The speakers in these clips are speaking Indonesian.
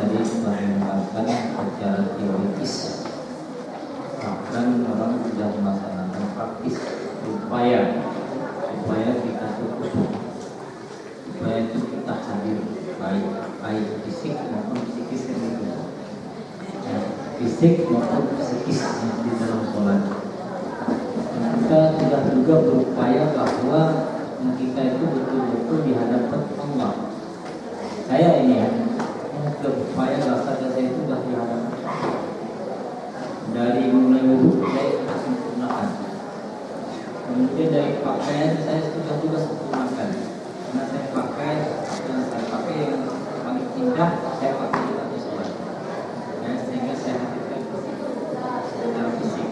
tadi mengembangkan secara teoritis, bahkan orang sudah melaksanakan praktis supaya kita kusuk, supaya itu kita hadir baik fisik maupun psikis fisik maupun psikis di dalam sholat. Kita sudah juga berupaya bahwa kita itu betul-betul di hadapan Allah. Saya ini ya, berupaya bahwa saya itu sudah di hadapan dari mulai wudhu saya sudah sempurnakan. Kemudian dari pakaian saya sudah juga sempurnakan. Karena saya pakai yang paling indah, saya pakai di atas sholat. Sehingga saya hadirkan secara fisik,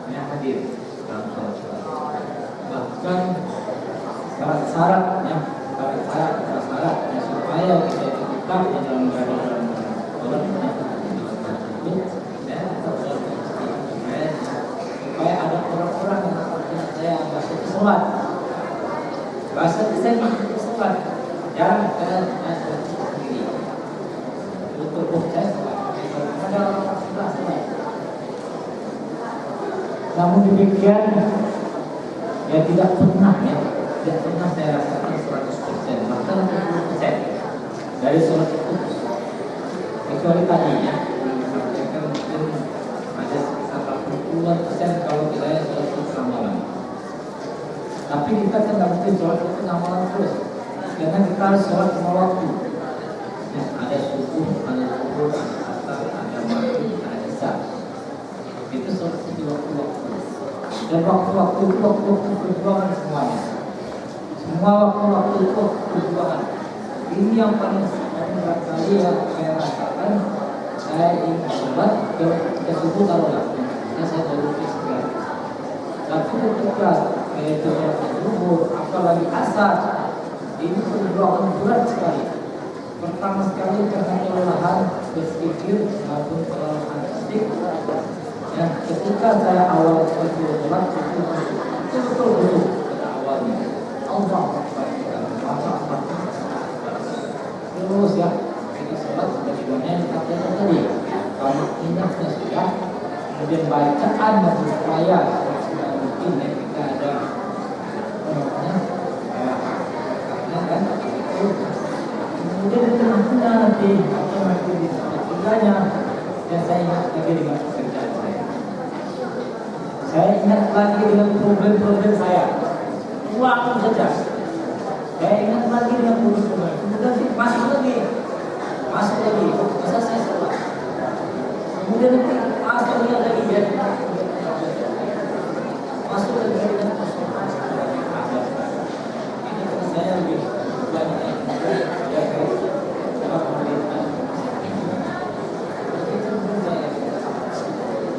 saya hadir dalam sholat. Bahkan syarat-syaratnya supaya kita itu tetap di dalam keadaan sholat supaya ada orang-orang yang seperti saya bahasa sholat. Bahasa saya masuk sholat, jarang saya sendiri. Untuk saya sholat, ada orang sholat. Namun demikian, ya tidak pernah saya rasakan 100%, bahkan 60% dari sholat itu. Kecuali tadi ya, sampaikan mungkin ada sekitar 80% kalau saya sholat itu ramalan. Tapi kita kan tidak mungkin sholat itu ramalan terus, karena kita harus sholat lima waktu. Ya, ada subuh, ada zuhur, ada asar, ada maghrib, ada isya. Itu sholat itu waktu-waktu. Dan waktu-waktu itu waktu-waktu perjuangan semuanya. Semua waktu-waktu itu waktu perjuangan. Ini yang paling berat kali yang saya rasakan. Saya ingin sholat ke subuh kalau lah, karena saya baru istirahat. Tapi ketika itu yang subuh, apalagi asar, ini perjuangan berat sekali. Pertama sekali karena kelelahan berpikir maupun kelelahan fisik. Ya, ketika saya awal sholat itu betul-betul pada awalnya Allah terus ya kita sholat tujuannya dikatakan tadi kalau indahnya sudah, kemudian bacaan dan upaya sudah mungkin ya kita ada kan itu kemudian di tengah-tengah nanti atau nanti di tengah-tengahnya yang saya ingat lagi dengan pekerjaan saya ingat lagi dengan problem-problem saya. Uang saja. Saya ingat lagi dengan problem-problem. Kemudian masuk lagi. Masa saya sholat. Kemudian nanti masuk lagi ya. Masuk lagi dengan persoalan. Ini karena saya lebih banyak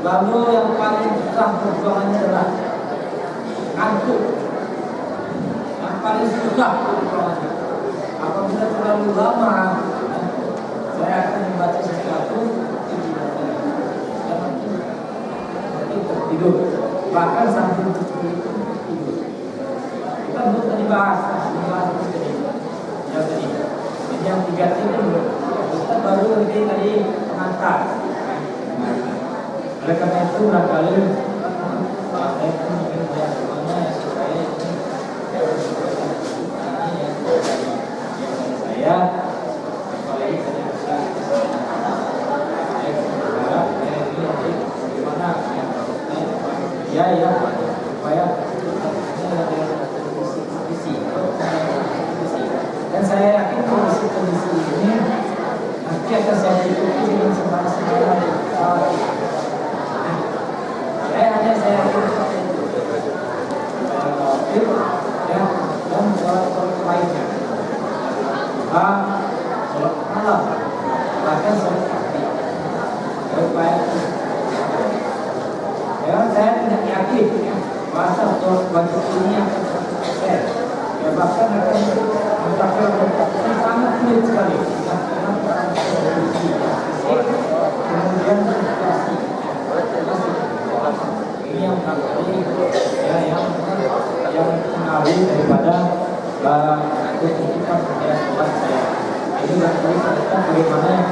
lalu yang paling susah perjuangannya adalah ngantuk. Yang paling susah perjuangannya apabila terlalu lama saya akan membaca sesuatu itu tidur, bahkan sambil tidur. Kita belum tadi bahas tadi yang 3 ini kita baru tadi pengantar. Oleh karena itu barangkali saya pun mungkin semuanya supaya saya apalagi saya bisa berharap ini bagaimana ya supaya kondisi dan saya yakin kondisi ini nanti akan saya ikuti dengan semangat. Saya ya dan sholat lainnya, sholat malam, bahkan sholat pagi. Ya, saya tidak yakin masa sholat wajib ini akan selesai. Ya, bahkan akan mencapai yang sangat sulit sekali. Kemudian situasi. Ini yang pengaruh daripada ketika saya sholat saya. Ini berarti kita bagaimana yang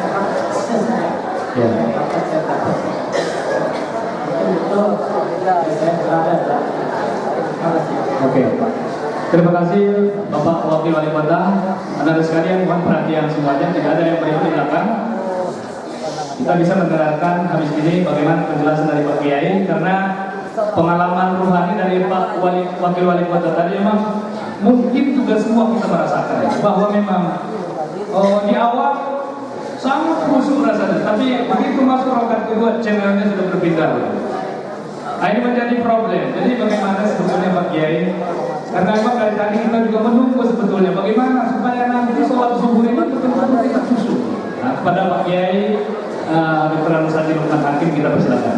Terima kasih Bapak Wakil Wali Kota. Anak-anak sekalian, mohon perhatian semuanya, tidak ada yang berikut di belakang. Kita bisa mendengarkan habis ini bagaimana penjelasan dari Pak Kiai, karena pengalaman ruhani dari Pak Wakil Wali Kota tadi memang mungkin juga semua kita merasakan bahwa memang di awal sangat khusyuk rasanya, tapi begitu masuk rokat kedua channelnya sudah berpindah. Nah, ini menjadi problem. Jadi bagaimana sebetulnya Pak Kiai? Karena memang dari tadi kita juga menunggu sebetulnya bagaimana supaya nanti sholat subuh ini betul-betul kita khusyuk. Nah, kepada Pak Kiai Dr. Anusati Lukman Hakim kita persilakan.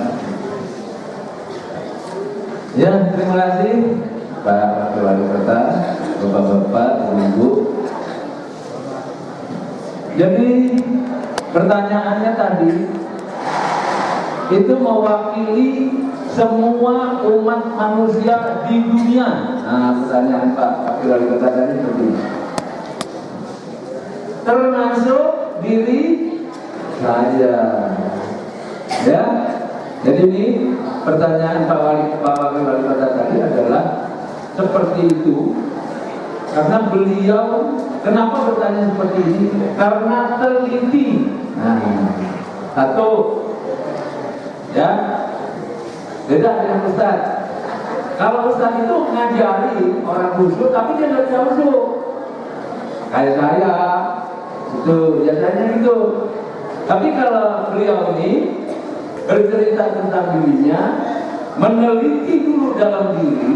Ya, terima kasih Pak Wakil Wali Kota, Bapak-bapak, Ibu. Jadi pertanyaannya tadi itu mewakili semua umat manusia di dunia. Nah, pertanyaan Pak Wakil Wali Kota tadi seperti ini. Termasuk diri saya. Ya. Jadi ini pertanyaan Pak Wakil Wali Kota tadi adalah seperti itu. Karena beliau, kenapa bertanya seperti ini? Karena teliti. Nah, satu, ya, beda dengan Ustaz. Kalau Ustaz itu ngajari orang khusyuk, tapi dia nggak bisa khusyuk. Kayak saya, itu biasanya gitu. Tapi kalau beliau ini bercerita tentang dirinya, meneliti dulu dalam diri,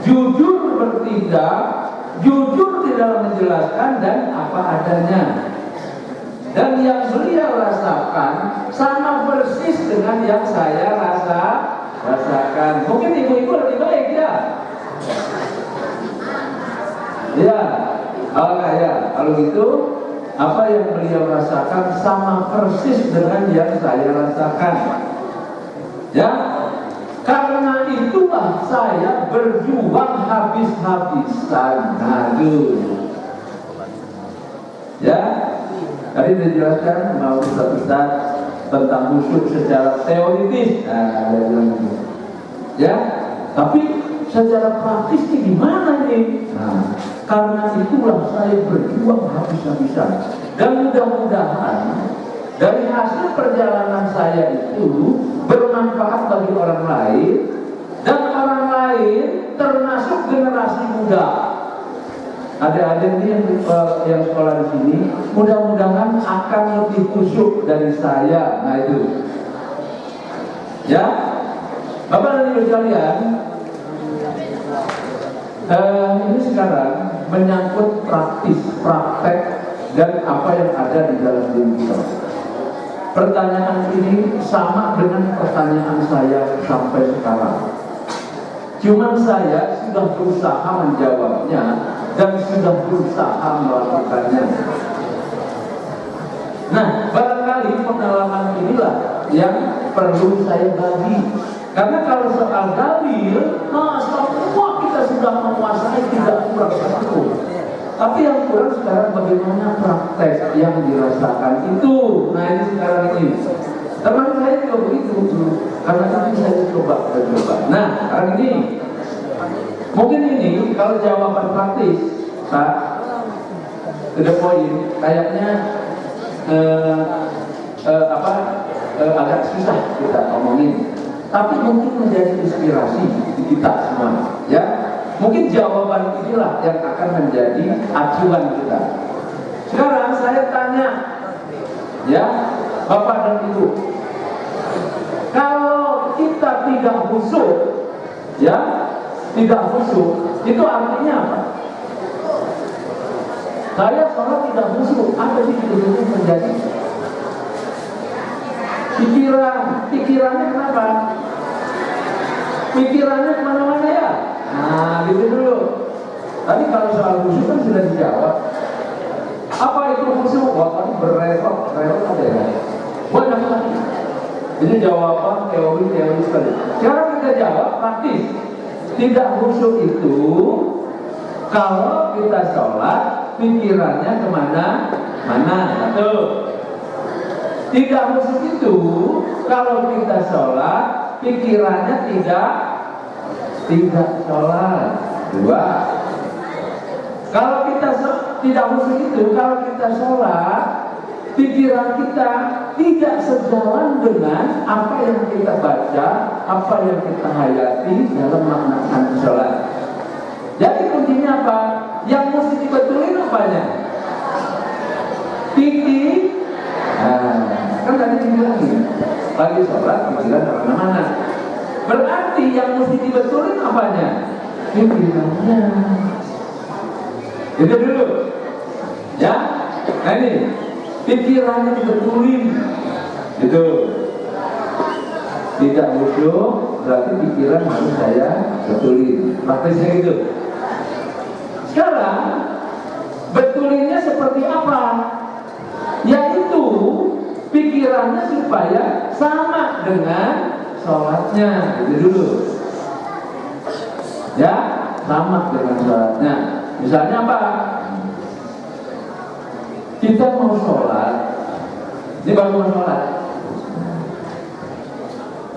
jujur bertindak, jujur di dalam menjelaskan dan apa adanya. Dan yang beliau rasakan sama persis dengan yang saya rasakan. Mungkin ibu-ibu lebih baik ya. Ya, kalau gitu apa yang beliau rasakan sama persis dengan yang saya rasakan. Ya, karena itulah saya berjuang habis-habisan. Aduh. Ya, tadi dijelaskan mau Ustaz tentang khusyuk secara teoritis. Nah, ada bilang gitu. Ya, tapi secara praktisnya gimana nih? Nah, karena itulah saya berjuang habis-habisan. Dan mudah-mudahan dari hasil perjalanan saya itu bermanfaat bagi orang lain, dan orang lain termasuk generasi muda. Adik-adik ini yang sekolah di sini, mudah-mudahan akan lebih khusyuk dari saya. Nah itu, ya, Bapak dan Ibu sekalian, ini sekarang menyangkut praktek dan apa yang ada di dalam diri kita. Pertanyaan ini sama dengan pertanyaan saya sampai sekarang. Cuman saya sudah berusaha menjawabnya dan sudah berusaha melakukannya. Nah, barangkali pengalaman inilah yang perlu saya bagi. Karena kalau soal dalil, semua kita sudah menguasai, tidak kurang satu. Tapi yang kurang sekarang bagaimana praktek yang dirasakan itu. Nah ini sekarang ini. Teman saya juga begitu. Karena itu saya coba. Nah sekarang ini, mungkin ini kalau jawaban praktis, Pak, to the point, kayaknya agak susah kita omongin. Tapi mungkin menjadi inspirasi di kita semua, ya. Mungkin jawaban inilah yang akan menjadi acuan kita. Sekarang saya tanya, ya, Bapak dan Ibu, kalau kita tidak khusyuk, ya, tidak khusyuk, itu artinya apa? Saya sholat tidak khusyuk, apa sih itu menjadi? Pikirannya kenapa? Pikirannya kemana-mana ya? Nah, gitu dulu. Tadi kalau soal khusyuk kan sudah dijawab. Apa itu khusyuk? Wah, kan berrelot ada ya. Banyak lagi. Ini jawaban teori sekali. Sekarang kita jawab praktis. Tidak khusyuk itu kalau kita sholat pikirannya kemana-mana. Satu. Tidak khusyuk itu kalau kita sholat pikirannya tidak sholat. Dua. Kalau kita tidak khusyuk itu, kalau kita sholat, pikiran kita tidak sejalan dengan apa yang kita baca, apa yang kita hayati dalam melaksanakan sholat. Jadi kuncinya apa? Yang mesti dibetulin apanya? Pikir. Kan tadi dibilangin, lagi sholat pikiran kemana-mana. Berarti yang mesti dibetulin apanya? Pikirannya. Itu dulu. Ya. Nah ini pikirannya dibetulin. Itu. Tidak khusyuk berarti pikiran harus saya betulin. Praktisnya gitu. Sekarang betulinnya seperti apa? Yaitu pikirannya supaya sama dengan sholatnya. Itu dulu. Ya, sama dengan sholatnya. Misalnya apa? Kita mau sholat. Ini baru mau sholat.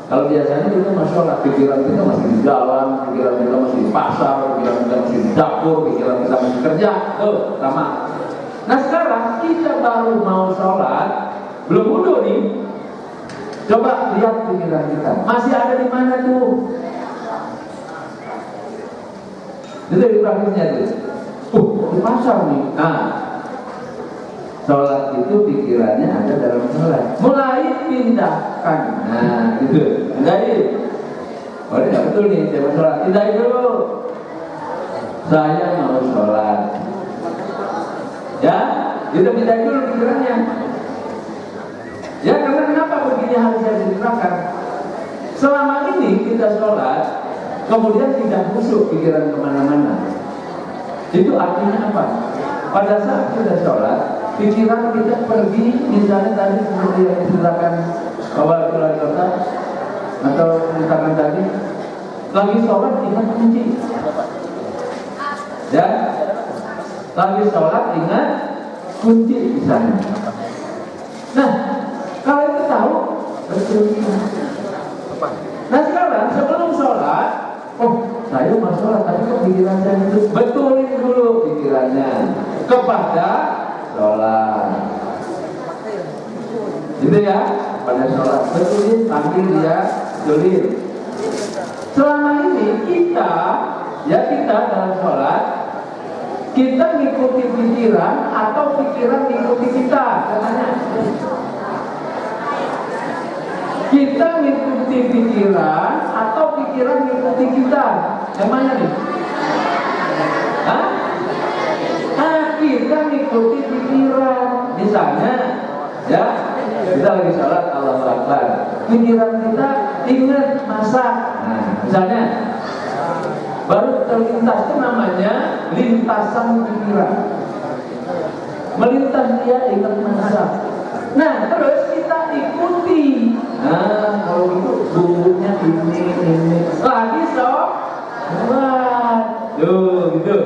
Kalau biasanya kita mau sholat, pikiran kita masih di jalan, pikiran kita masih di pasar, pikiran kita masih di dapur, pikiran kita masih kerja. Sama. Nah sekarang kita baru mau sholat, belum wudu nih. Coba lihat pikiran kita, masih ada di mana tuh? Itu di praktisnya tuh. Di pasar nih. Nah, sholat itu pikirannya ada dalam sholat. Mulai pindahkan. Nah, gitu. Pindahin. Oh, ini nggak betul nih. Saya mau sholat. Pindahin dulu. Saya mau sholat. Ya, itu pindahin dulu pikirannya. Ya, karena kenapa begini harus saya ceritakan? Selama ini kita sholat, kemudian tidak khusyuk pikiran kemana-mana. Itu artinya apa? Pada saat kita sholat, pikiran kita pergi, misalnya tadi seperti yang diceritakan awal kota atau ceritakan tadi, lagi sholat ingat kunci, ya, lagi sholat ingat kunci misalnya. Nah, kalau itu tahu, betul. Nah sekarang sebelum sholat, saya mau sholat, tapi kok pikiran saya itu betulin dulu pikirannya kepada sholat. Gitu ya, pada sholat betulin, panggil dia, betulin. Selama ini kita dalam sholat, kita ngikuti pikiran atau pikiran ngikuti kita, katanya. Kita ngikuti pikiran atau pikiran ngikuti kita? Yang mana nih? Hah? Kita ngikuti pikiran. Misalnya, ya, kita lagi sholat, Allahu Akbar. Pikiran kita ingat masak. Nah, misalnya, baru terlintas itu namanya lintasan pikiran. Melintas dia ingat masak. Nah, terus kita ikuti. Nah, kalau itu bumbunya ini. Lagi sholat. Gitu.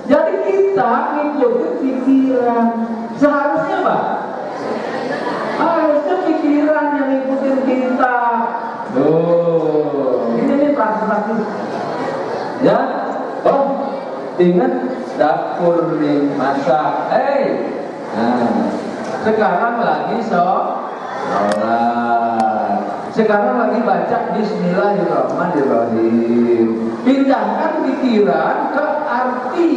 Jadi kita ngikuti pikiran. Seharusnya apa? Harusnya pikiran yang ngikutin kita. Ini praktis. Ya. Ingat dapur nih masak. Nah, sekarang lagi sholat. Sekarang lagi baca Bismillahirrahmanirrahim. Pindahkan pikiran ke arti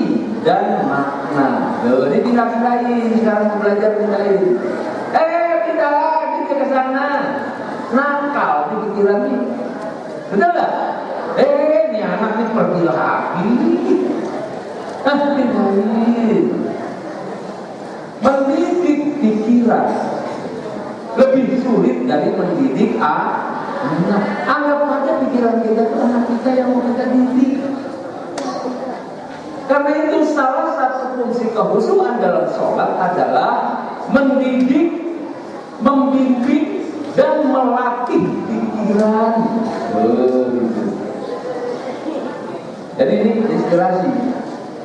dan makna. Ini pindah-pindahin. Sekarang belajar pindahin. Pindah lagi ke sana. Nakal di pikiran ini. Betul nggak? Ini anak ini pergi lagi. Pindahin. Mendidik pikiran lebih sulit dari mendidik anak. Anggap aja pikiran kita itu anak kita yang mau kita didik. Karena itu salah satu fungsi kehusuan dalam sholat adalah mendidik, membimbing, dan melatih pikiran. Jadi ini inspirasi.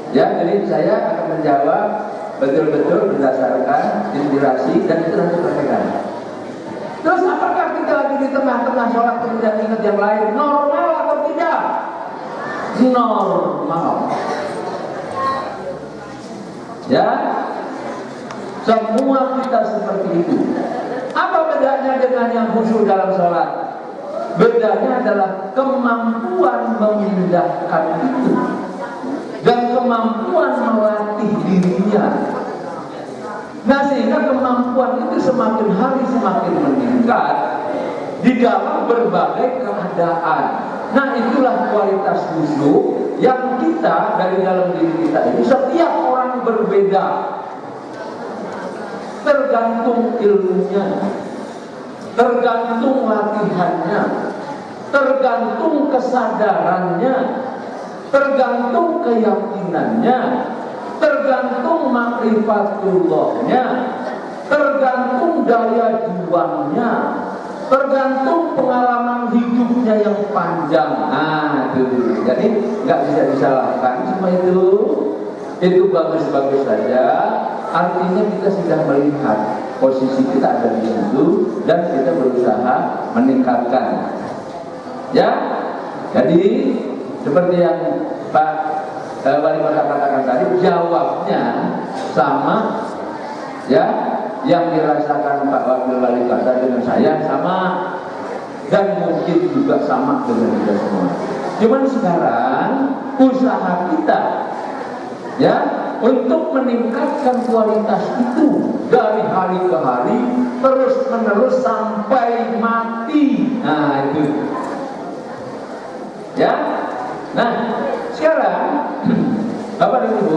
Ya, jadi saya akan menjawab betul-betul berdasarkan inspirasi dan itu nanti praktekkan. Terus apakah kita lagi di tengah-tengah sholat kemudian ingat yang lain? Normal atau tidak? normal. Ya, semua kita seperti itu. Apa bedanya dengan yang khusyuk dalam sholat? Bedanya adalah kemampuan memindahkan itu dan kemampuan melatih dirinya. Nah, sehingga kemampuan itu semakin hari semakin meningkat di dalam berbagai keadaan. Nah, itulah kualitas khusyuk yang kita dari dalam diri kita ini. Setiap orang berbeda, tergantung ilmunya, tergantung latihannya, tergantung kesadarannya, tergantung keyakinannya, tergantung makrifatullahnya, tergantung daya juangnya, tergantung pengalaman hidupnya yang panjang. Nah, itu jadi nggak bisa disalahkan semua itu bagus-bagus saja. Artinya kita sudah melihat posisi kita ada di situ dan kita berusaha meningkatkan. Ya, jadi seperti yang Pak Wali Kota katakan tadi, jawabnya sama, ya, yang dirasakan Pak Wakil Wali Kota dengan saya sama, dan mungkin juga sama dengan kita semua. Cuman sekarang usaha kita, ya, untuk meningkatkan kualitas itu dari hari ke hari, terus menerus sampai mati. Nah, itu, ya. Nah, sekarang Bapak dan Ibu